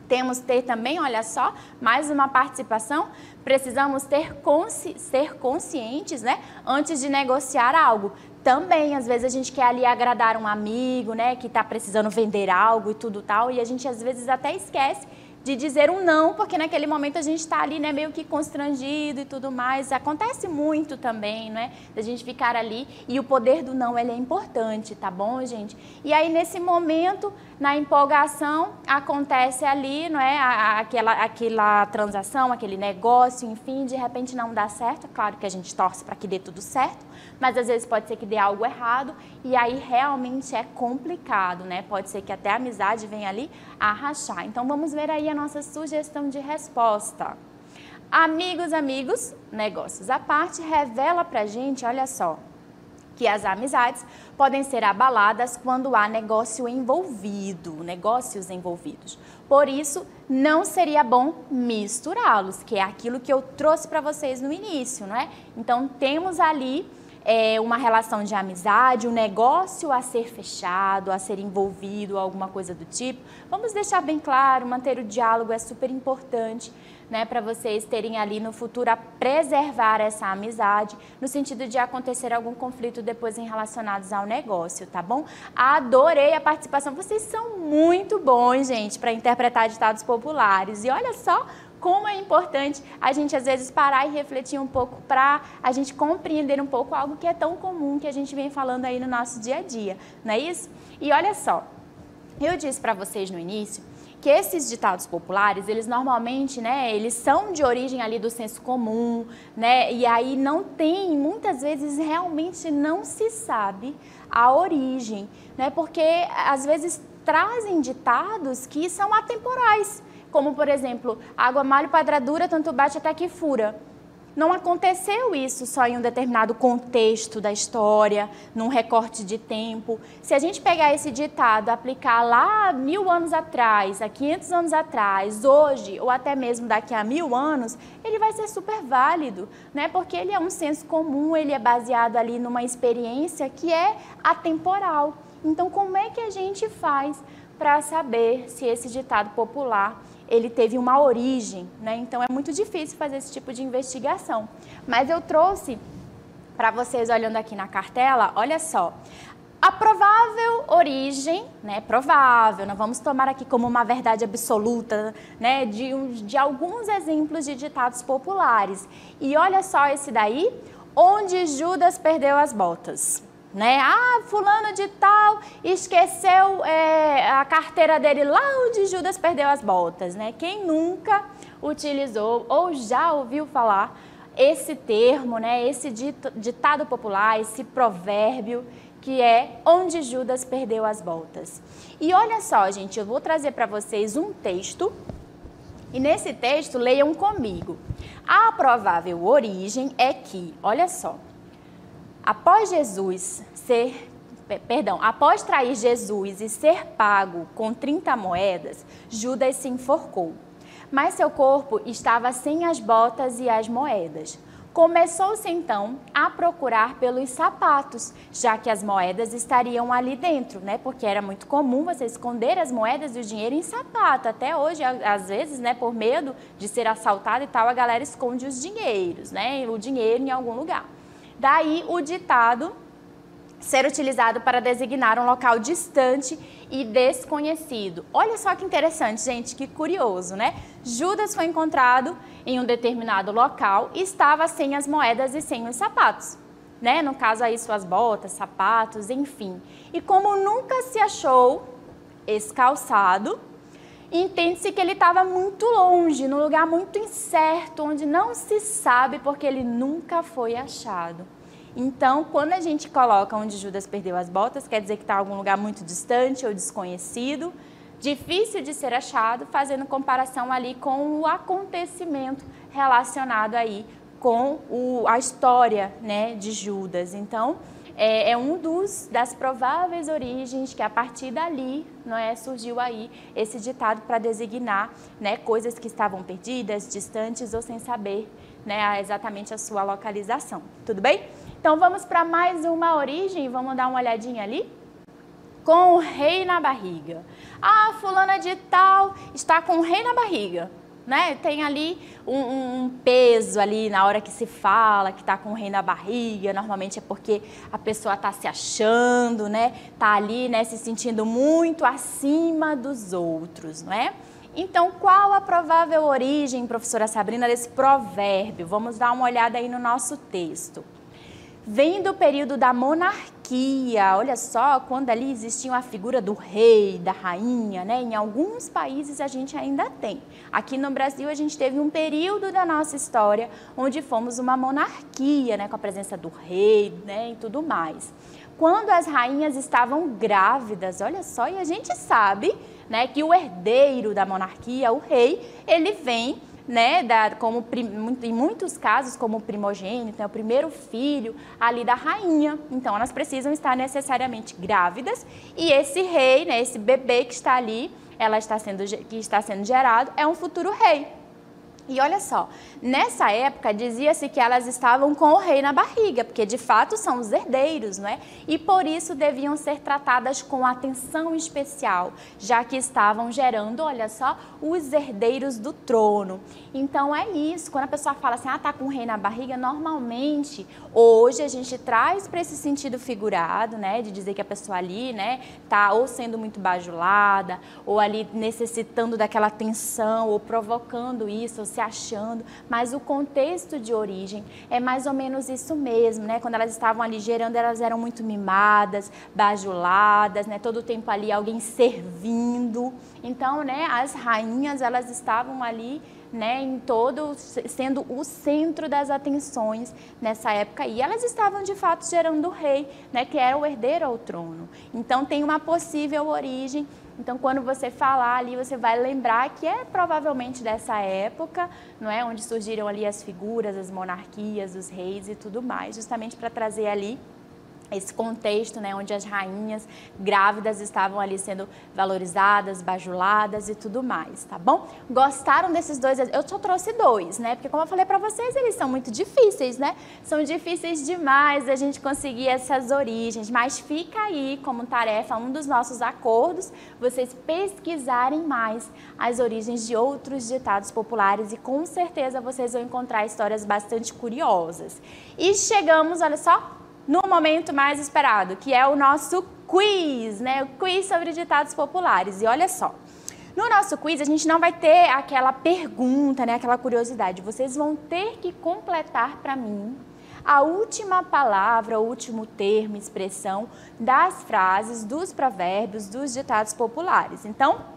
Temos que ter também, olha só, mais uma participação, precisamos ser conscientes, né, antes de negociar algo. Também, às vezes, a gente quer ali agradar um amigo, né, que está precisando vender algo e tudo tal, e a gente, às vezes, até esquece de dizer um não, porque naquele momento a gente está ali, né, meio que constrangido e tudo mais. Acontece muito também, né, da gente ficar ali, e o poder do não, ele é importante, tá bom, gente? E aí, nesse momento, na empolgação, acontece ali, não é, aquela transação, aquele negócio, enfim, de repente não dá certo. É claro que a gente torce para que dê tudo certo, mas às vezes pode ser que dê algo errado e aí realmente é complicado, né? Pode ser que até a amizade venha ali a rachar. Então, vamos ver aí a nossa sugestão de resposta. Amigos, negócios à parte, revela pra gente, olha só, que as amizades podem ser abaladas quando há negócios envolvidos. Por isso, não seria bom misturá-los, que é aquilo que eu trouxe para vocês no início, não é? Então, temos ali uma relação de amizade, um negócio a ser fechado, a ser envolvido, alguma coisa do tipo. Vamos deixar bem claro, manter o diálogo é super importante, né, para vocês terem ali no futuro a preservar essa amizade, no sentido de acontecer algum conflito depois em relacionados ao negócio, tá bom? Adorei a participação, vocês são muito bons, gente, para interpretar ditados populares. E olha só como é importante a gente, às vezes, parar e refletir um pouco para a gente compreender um pouco algo que é tão comum que a gente vem falando aí no nosso dia a dia, não é isso? E olha só, eu disse para vocês no início que esses ditados populares, eles normalmente, né, eles são de origem ali do senso comum, né, e aí não tem, muitas vezes realmente não se sabe a origem, né, porque às vezes trazem ditados que são atemporais, como por exemplo, água malha pedra dura, tanto bate até que fura. Não aconteceu isso só em um determinado contexto da história, num recorte de tempo. Se a gente pegar esse ditado, aplicar lá 1000 anos atrás, há 500 anos atrás, hoje, ou até mesmo daqui a 1000 anos, ele vai ser super válido, né? Porque ele é um senso comum, ele é baseado ali numa experiência que é atemporal. Então, como é que a gente faz para saber se esse ditado popular ele teve uma origem, né? Então é muito difícil fazer esse tipo de investigação. Mas eu trouxe para vocês, olhando aqui na cartela, olha só, a provável origem, né? Provável, não vamos tomar aqui como uma verdade absoluta, né? De alguns exemplos de ditados populares. E olha só esse daí, onde Judas perdeu as botas. Né? Ah, fulano de tal esqueceu a carteira dele lá onde Judas perdeu as botas, né? Quem nunca utilizou ou já ouviu falar esse termo, né? Esse ditado popular, esse provérbio que é onde Judas perdeu as botas. E olha só, gente, eu vou trazer para vocês um texto e nesse texto leiam comigo. A provável origem é que, olha só, após trair Jesus e ser pago com 30 moedas, Judas se enforcou. Mas seu corpo estava sem as botas e as moedas. Começou-se então a procurar pelos sapatos, já que as moedas estariam ali dentro, né? Porque era muito comum você esconder as moedas e o dinheiro em sapato. Até hoje, às vezes, né, por medo de ser assaltado e tal, a galera esconde os dinheiros, né? O dinheiro em algum lugar. Daí o ditado ser utilizado para designar um local distante e desconhecido. Olha só que interessante, gente, que curioso, né? Judas foi encontrado em um determinado local e estava sem as moedas e sem os sapatos, né? No caso aí suas botas, sapatos, enfim. E como nunca se achou esse calçado, entende-se que ele estava muito longe, num lugar muito incerto, onde não se sabe porque ele nunca foi achado. Então, quando a gente coloca onde Judas perdeu as botas, quer dizer que está em algum lugar muito distante ou desconhecido, difícil de ser achado, fazendo comparação ali com o acontecimento relacionado aí com a história, né, de Judas. Então, é um das prováveis origens que a partir dali, não é, surgiu aí esse ditado para designar, né, coisas que estavam perdidas, distantes ou sem saber, né, exatamente a sua localização. Tudo bem? Então vamos para mais uma origem, vamos dar uma olhadinha ali? Com o rei na barriga. Ah, fulana de tal está com o rei na barriga. Né? Tem ali um peso ali na hora que se fala que está com o rei na barriga, normalmente é porque a pessoa está se achando, né? Está ali, né, se sentindo muito acima dos outros, não é? Então, qual a provável origem, professora Sabrina, desse provérbio? Vamos dar uma olhada aí no nosso texto. Vem do período da monarquia, olha só, quando ali existia a figura do rei, da rainha, né? Em alguns países a gente ainda tem. Aqui no Brasil a gente teve um período da nossa história onde fomos uma monarquia, né? Com a presença do rei, né? E tudo mais. Quando as rainhas estavam grávidas, olha só, e a gente sabe, né, que o herdeiro da monarquia, o rei, ele vem, né, em muitos casos como primogênito, né, o primeiro filho ali da rainha. Então elas precisam estar necessariamente grávidas e esse rei, né, esse bebê que está ali, que está sendo gerado, é um futuro rei. E olha só, nessa época dizia-se que elas estavam com o rei na barriga, porque de fato são os herdeiros, não é? E por isso deviam ser tratadas com atenção especial, já que estavam gerando, olha só, os herdeiros do trono. Então é isso, quando a pessoa fala assim, tá com o rei na barriga, normalmente hoje a gente traz para esse sentido figurado, né, de dizer que a pessoa ali, né, tá ou sendo muito bajulada, ou ali necessitando daquela atenção, ou provocando isso, ou se achando, mas o contexto de origem é mais ou menos isso mesmo, né? Quando elas estavam ali gerando, elas eram muito mimadas, bajuladas, né? Todo o tempo ali alguém servindo. Então, né, as rainhas, elas estavam ali, né, sendo o centro das atenções nessa época, e elas estavam de fato gerando o rei, né, que era o herdeiro ao trono. Então tem uma possível origem. Então quando você falar ali, você vai lembrar que é provavelmente dessa época, não é, onde surgiram ali as figuras, as monarquias, os reis e tudo mais, justamente para trazer ali esse contexto, né, onde as rainhas grávidas estavam ali sendo valorizadas, bajuladas e tudo mais, tá bom? Gostaram desses dois? Eu só trouxe dois, né? Porque como eu falei para vocês, eles são muito difíceis, né? São difíceis demais a gente conseguir essas origens, mas fica aí como tarefa, um dos nossos acordos, vocês pesquisarem mais as origens de outros ditados populares e com certeza vocês vão encontrar histórias bastante curiosas. E chegamos, olha só, no momento mais esperado, que é o nosso quiz, né? O quiz sobre ditados populares. E olha só, no nosso quiz a gente não vai ter aquela pergunta, né? Aquela curiosidade. Vocês vão ter que completar para mim a última palavra, o último termo, expressão das frases, dos provérbios, dos ditados populares. Então,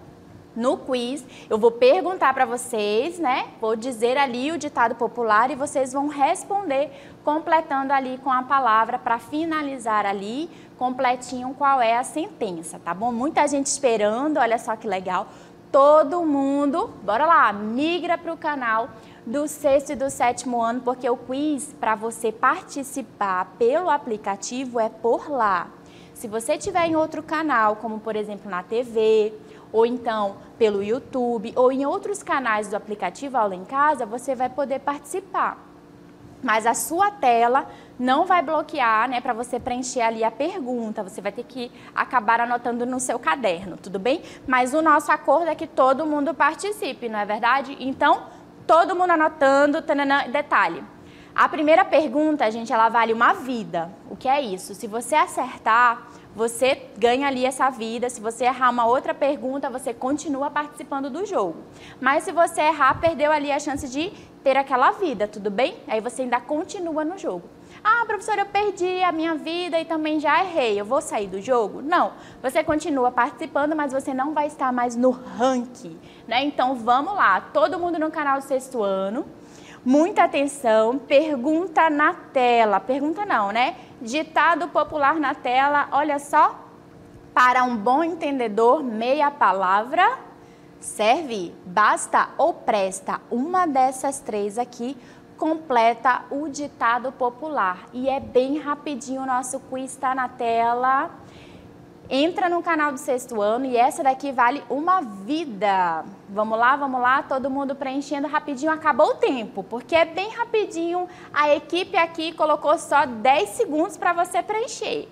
no quiz, eu vou perguntar para vocês, né? Vou dizer ali o ditado popular e vocês vão responder completando ali com a palavra para finalizar ali completinho qual é a sentença, tá bom? Muita gente esperando, olha só que legal. Todo mundo, bora lá, migra para o canal do 6º e do 7º ano, porque o quiz, para você participar pelo aplicativo, é por lá. Se você tiver em outro canal, como por exemplo na TV, ou então pelo YouTube, ou em outros canais do aplicativo Aula em Casa, você vai poder participar. Mas a sua tela não vai bloquear, né, para você preencher ali a pergunta. Você vai ter que acabar anotando no seu caderno, tudo bem? Mas o nosso acordo é que todo mundo participe, não é verdade? Então, todo mundo anotando, tanana, detalhe. A primeira pergunta, gente, ela vale uma vida. O que é isso? Se você acertar, você ganha ali essa vida. Se você errar uma outra pergunta, você continua participando do jogo. Mas se você errar, perdeu ali a chance de ter aquela vida, tudo bem? Aí você ainda continua no jogo. Ah, professora, eu perdi a minha vida e também já errei. Eu vou sair do jogo? Não. Você continua participando, mas você não vai estar mais no ranking, né? Então, vamos lá. Todo mundo no canal do 6º ano. Muita atenção. Pergunta na tela. Pergunta não, né? Ditado popular na tela. Olha só. Para um bom entendedor, meia palavra serve, basta ou presta. Uma dessas três aqui completa o ditado popular. E é bem rapidinho, o nosso quiz está na tela. Entra no canal do 6º ano e essa daqui vale uma vida. Vamos lá, todo mundo preenchendo rapidinho. Acabou o tempo, porque é bem rapidinho. A equipe aqui colocou só 10 segundos para você preencher.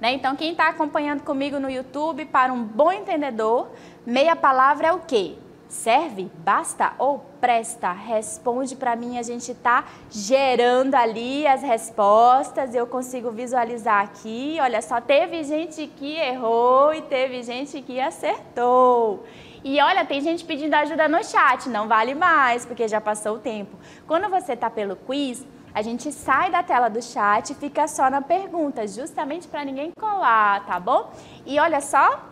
Né? Então, quem está acompanhando comigo no YouTube, para um bom entendedor, meia palavra é o quê? Serve, basta ou presta? Responde para mim, a gente está gerando ali as respostas, eu consigo visualizar aqui. Olha só, teve gente que errou e teve gente que acertou. E olha, tem gente pedindo ajuda no chat, não vale mais, porque já passou o tempo. Quando você está pelo quiz, a gente sai da tela do chat e fica só na pergunta, justamente para ninguém colar, tá bom? E olha só,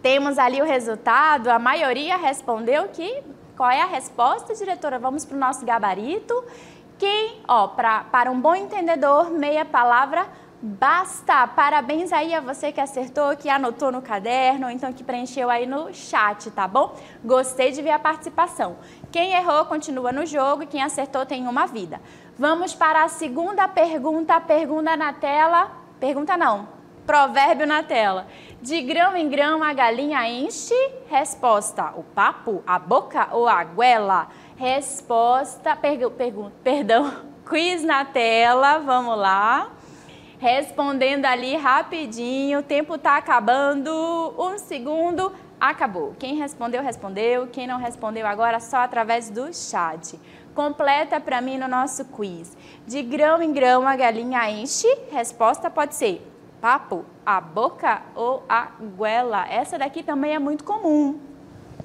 temos ali o resultado, a maioria respondeu que... Qual é a resposta, diretora? Vamos para o nosso gabarito. Quem, ó, para um bom entendedor, meia palavra, basta. Parabéns aí a você que acertou, que anotou no caderno, ou então que preencheu aí no chat, tá bom? Gostei de ver a participação. Quem errou, continua no jogo, e quem acertou tem uma vida. Vamos para a segunda pergunta, pergunta na tela. Pergunta não, provérbio na tela. De grão em grão a galinha enche. Resposta, o papo, a boca ou a goela? Resposta, perdão, quiz na tela, vamos lá. Respondendo ali rapidinho, o tempo está acabando, 1 segundo, acabou. Quem respondeu, respondeu. Quem não respondeu agora, só através do chat. Completa para mim no nosso quiz. De grão em grão a galinha enche. Resposta pode ser papo, a boca ou a goela. Essa daqui também é muito comum.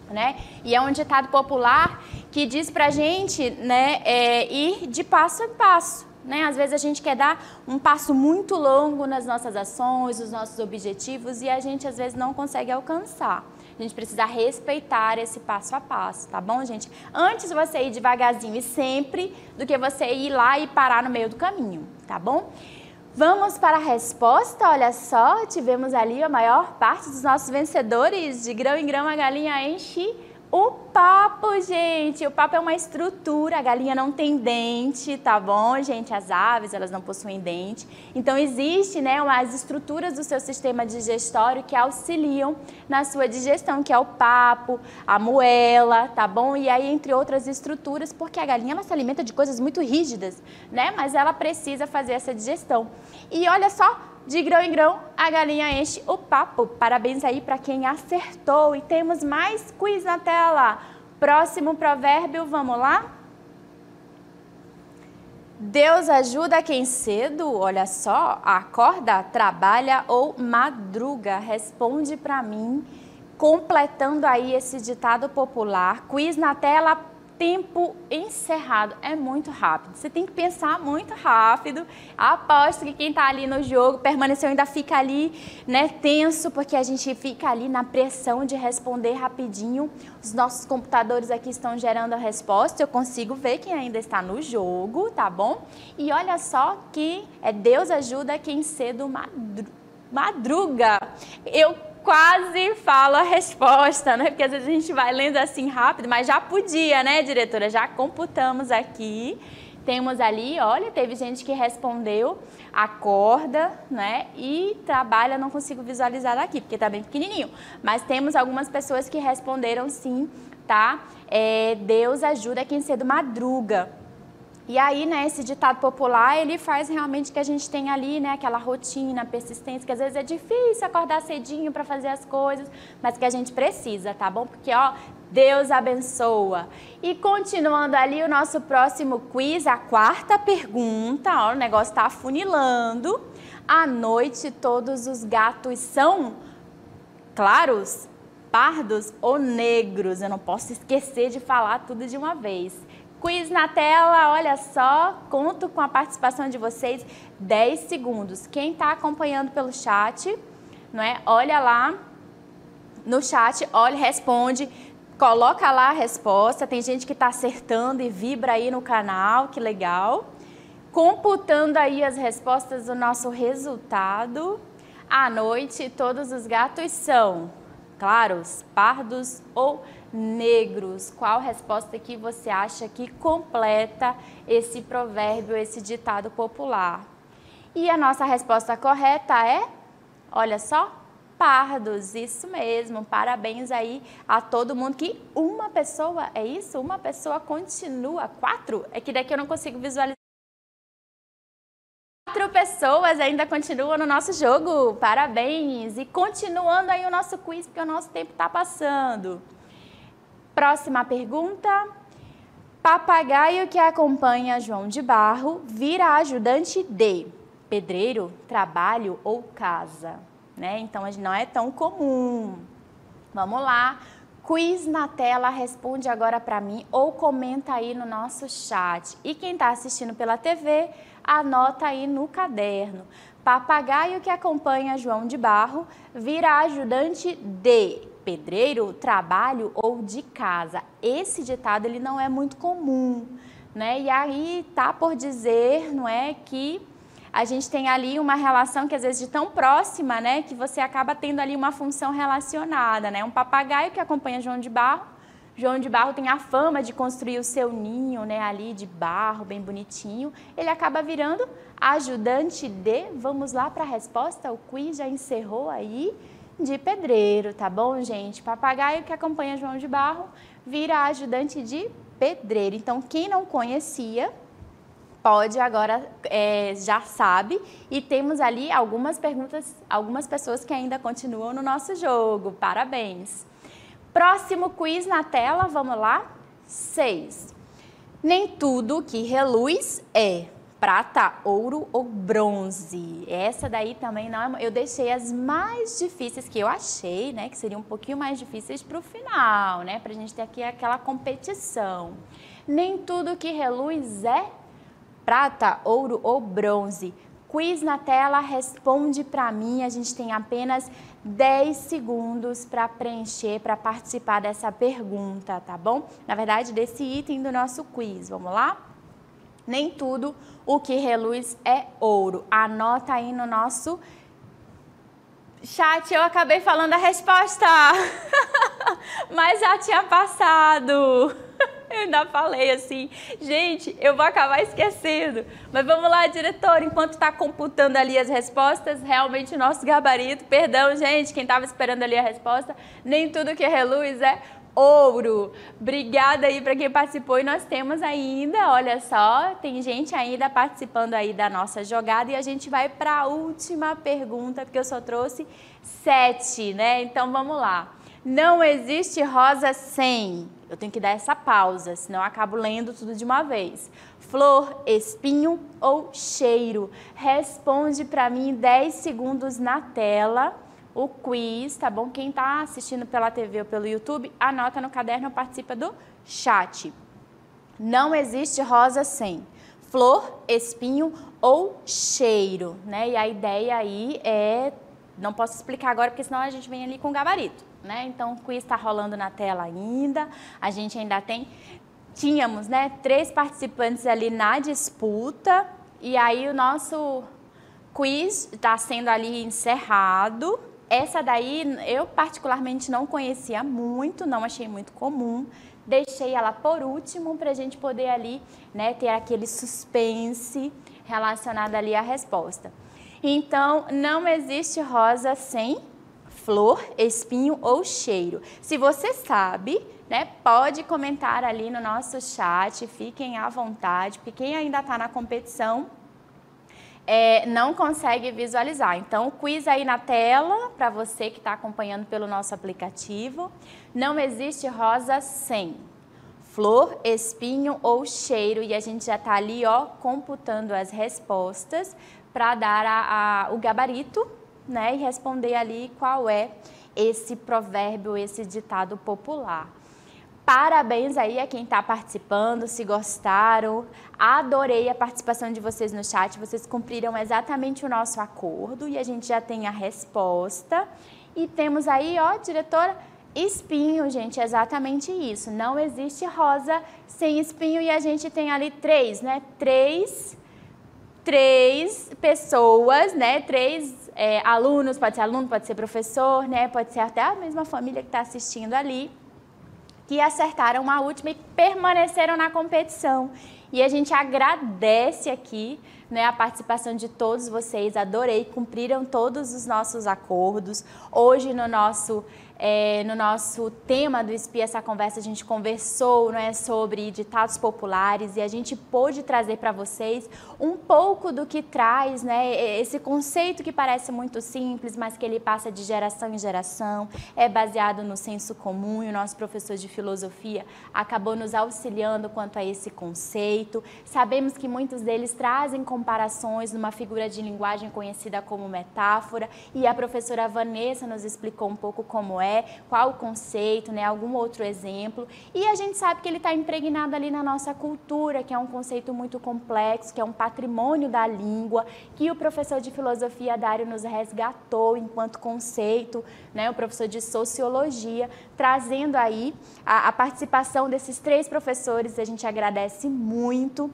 né? E é um ditado popular que diz pra gente, né, ir de passo em passo, né? Às vezes a gente quer dar um passo muito longo nas nossas ações, nos nossos objetivos e a gente às vezes não consegue alcançar. A gente precisa respeitar esse passo a passo, tá bom, gente? Antes você ir devagarzinho e sempre do que você ir lá e parar no meio do caminho, tá bom? Vamos para a resposta, olha só, tivemos ali a maior parte dos nossos vencedores. De grão em grão a galinha enche o papo, gente. O papo é uma estrutura, a galinha não tem dente, tá bom, gente? As aves, elas não possuem dente. Então, existe, né, as estruturas do seu sistema digestório que auxiliam na sua digestão, que é o papo, a moela, tá bom? E aí, entre outras estruturas, porque a galinha, ela se alimenta de coisas muito rígidas, né? Mas ela precisa fazer essa digestão. E olha só, de grão em grão, a galinha enche o papo. Parabéns aí para quem acertou. E temos mais quiz na tela. Próximo provérbio, vamos lá? Deus ajuda quem cedo, olha só, acorda, trabalha ou madruga. Responde para mim, completando aí esse ditado popular. Quiz na tela. Tempo encerrado. É muito rápido. Você tem que pensar muito rápido. Aposto que quem está ali no jogo permaneceu ainda fica ali, né, tenso, porque a gente fica ali na pressão de responder rapidinho. Os nossos computadores aqui estão gerando a resposta. Eu consigo ver quem ainda está no jogo, tá bom? E olha só que Deus ajuda quem cedo madruga. Eu quase falo a resposta, né? Porque às vezes a gente vai lendo assim rápido, mas já podia, né, diretora? Já computamos aqui. Temos ali, olha, teve gente que respondeu, acorda, né? E trabalha, não consigo visualizar aqui, porque tá bem pequenininho. Mas temos algumas pessoas que responderam sim, tá? Deus ajuda quem cedo madruga. E aí, né, esse ditado popular, ele faz realmente que a gente tenha ali, né, aquela rotina, persistência, que às vezes é difícil acordar cedinho para fazer as coisas, mas que a gente precisa, tá bom? Porque, ó, Deus abençoa. E continuando ali o nosso próximo quiz, a quarta pergunta, ó, o negócio tá afunilando. À noite, todos os gatos são claros, pardos ou negros? Eu não posso esquecer de falar tudo de uma vez. Quiz na tela, olha só, conto com a participação de vocês, 10 segundos. Quem está acompanhando pelo chat, não é? Olha lá no chat, olha, responde, coloca lá a resposta. Tem gente que está acertando e vibra aí no canal, que legal. Computando aí as respostas do nosso resultado. À noite, todos os gatos são claros, pardos ou negros. Qual resposta que você acha que completa esse provérbio, esse ditado popular? E a nossa resposta correta é, olha só, pardos, isso mesmo. Parabéns aí a todo mundo que uma pessoa, é isso? Uma pessoa continua, 4? É que daqui eu não consigo visualizar. 4 pessoas ainda continuam no nosso jogo, parabéns! E continuando aí o nosso quiz, porque o nosso tempo está passando. Próxima pergunta. Papagaio que acompanha João de Barro vira ajudante de pedreiro, trabalho ou casa, né? Então, não é tão comum. Vamos lá. Quiz na tela, responde agora para mim ou comenta aí no nosso chat. E quem está assistindo pela TV, anota aí no caderno. Papagaio que acompanha João de Barro vira ajudante de pedreiro, trabalho ou de casa. Esse ditado ele não é muito comum, né? E aí tá por dizer, não é, que a gente tem ali uma relação que às vezes de tão próxima, né, que você acaba tendo ali uma função relacionada, né? Um papagaio que acompanha João de Barro. João de Barro tem a fama de construir o seu ninho, né, ali de barro, bem bonitinho. Ele acaba virando ajudante de, vamos lá para a resposta, o quiz já encerrou aí, de pedreiro, tá bom, gente? Papagaio que acompanha João de Barro vira ajudante de pedreiro. Então, quem não conhecia, pode agora, já sabe. E temos ali algumas perguntas, algumas pessoas que ainda continuam no nosso jogo. Parabéns! Próximo quiz na tela, vamos lá? 6. Nem tudo que reluz é prata, ouro ou bronze? Essa daí também não é... Eu deixei as mais difíceis que eu achei, né? Que seriam um pouquinho mais difíceis para o final, né? Pra gente ter aqui aquela competição. Nem tudo que reluz é prata, ouro ou bronze. Quiz na tela, responde para mim. A gente tem apenas 10 segundos para preencher, para participar dessa pergunta, tá bom? Na verdade, desse item do nosso quiz. Vamos lá? Nem tudo o que reluz é ouro. Anota aí no nosso chat. Eu acabei falando a resposta, mas já tinha passado. Eu ainda falei assim, gente, eu vou acabar esquecendo. Mas vamos lá, diretor, enquanto está computando ali as respostas, realmente o nosso gabarito, perdão, gente, quem estava esperando ali a resposta, nem tudo que reluz é ouro. Obrigada aí para quem participou e nós temos ainda, olha só, tem gente ainda participando aí da nossa jogada e a gente vai para a última pergunta, porque eu só trouxe 7, né? Então vamos lá. Não existe rosa sem... Eu tenho que dar essa pausa, senão eu acabo lendo tudo de uma vez. Flor, espinho ou cheiro? Responde para mim em 10 segundos na tela. O quiz, tá bom? Quem está assistindo pela TV ou pelo YouTube, anota no caderno ou participa do chat. Não existe rosa sem flor, espinho ou cheiro, né? E a ideia aí é... Não posso explicar agora, porque senão a gente vem ali com o gabarito, né? Então, o quiz está rolando na tela ainda. A gente ainda tínhamos, né, 3 participantes ali na disputa. E aí, o nosso quiz está sendo ali encerrado. Essa daí, eu particularmente não conhecia muito, não achei muito comum. Deixei ela por último para a gente poder ali, né, ter aquele suspense relacionado ali à resposta. Então, não existe rosa sem flor, espinho ou cheiro. Se você sabe, né, pode comentar ali no nosso chat, fiquem à vontade, porque quem ainda está na competição não consegue visualizar. Então, o quiz aí na tela, para você que está acompanhando pelo nosso aplicativo. Não existe rosa sem flor, espinho ou cheiro. E a gente já está ali, ó, computando as respostas para dar o gabarito, né, e responder ali qual é esse provérbio, esse ditado popular. Parabéns aí a quem está participando, se gostaram, adorei a participação de vocês no chat, vocês cumpriram exatamente o nosso acordo e a gente já tem a resposta. E temos aí, ó, diretora, espinho, gente, exatamente isso, não existe rosa sem espinho e a gente tem ali 3, né, 3 pessoas, né? 3 alunos, pode ser aluno, pode ser professor, né? Pode ser até a mesma família que está assistindo ali, que acertaram a última e permaneceram na competição. E a gente agradece aqui, né, a participação de todos vocês, adorei, cumpriram todos os nossos acordos. Hoje no nosso tema do Espia Essa Conversa, a gente conversou, né, sobre ditados populares e a gente pôde trazer para vocês um pouco do que traz, né, esse conceito que parece muito simples, mas que ele passa de geração em geração, é baseado no senso comum e o nosso professor de filosofia acabou nos auxiliando quanto a esse conceito. Sabemos que muitos deles trazem comparações numa figura de linguagem conhecida como metáfora e a professora Vanessa nos explicou um pouco como qual o conceito, né, algum outro exemplo. E a gente sabe que ele está impregnado ali na nossa cultura, que é um conceito muito complexo, que é um patrimônio da língua, que o professor de filosofia Dário nos resgatou enquanto conceito, né, o professor de sociologia, trazendo aí a participação desses 3 professores, a gente agradece muito.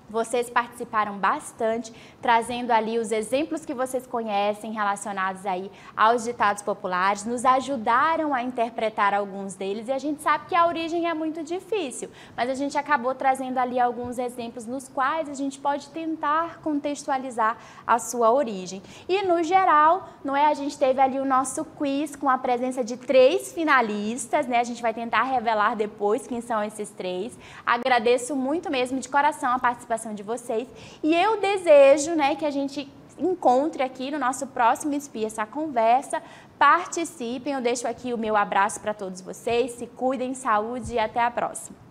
Vocês participaram bastante, trazendo ali os exemplos que vocês conhecem relacionados aí aos ditados populares, nos ajudaram a interpretar alguns deles e a gente sabe que a origem é muito difícil, mas a gente acabou trazendo ali alguns exemplos nos quais a gente pode tentar contextualizar a sua origem. E no geral, não é, a gente teve ali o nosso quiz com a presença de 3 finalistas, né? A gente vai tentar revelar depois quem são esses 3. Agradeço muito mesmo de coração a participação de vocês e eu desejo, né, que a gente encontre aqui no nosso próximo Espia Essa Conversa. Participem, eu deixo aqui o meu abraço para todos vocês, se cuidem, saúde e até a próxima.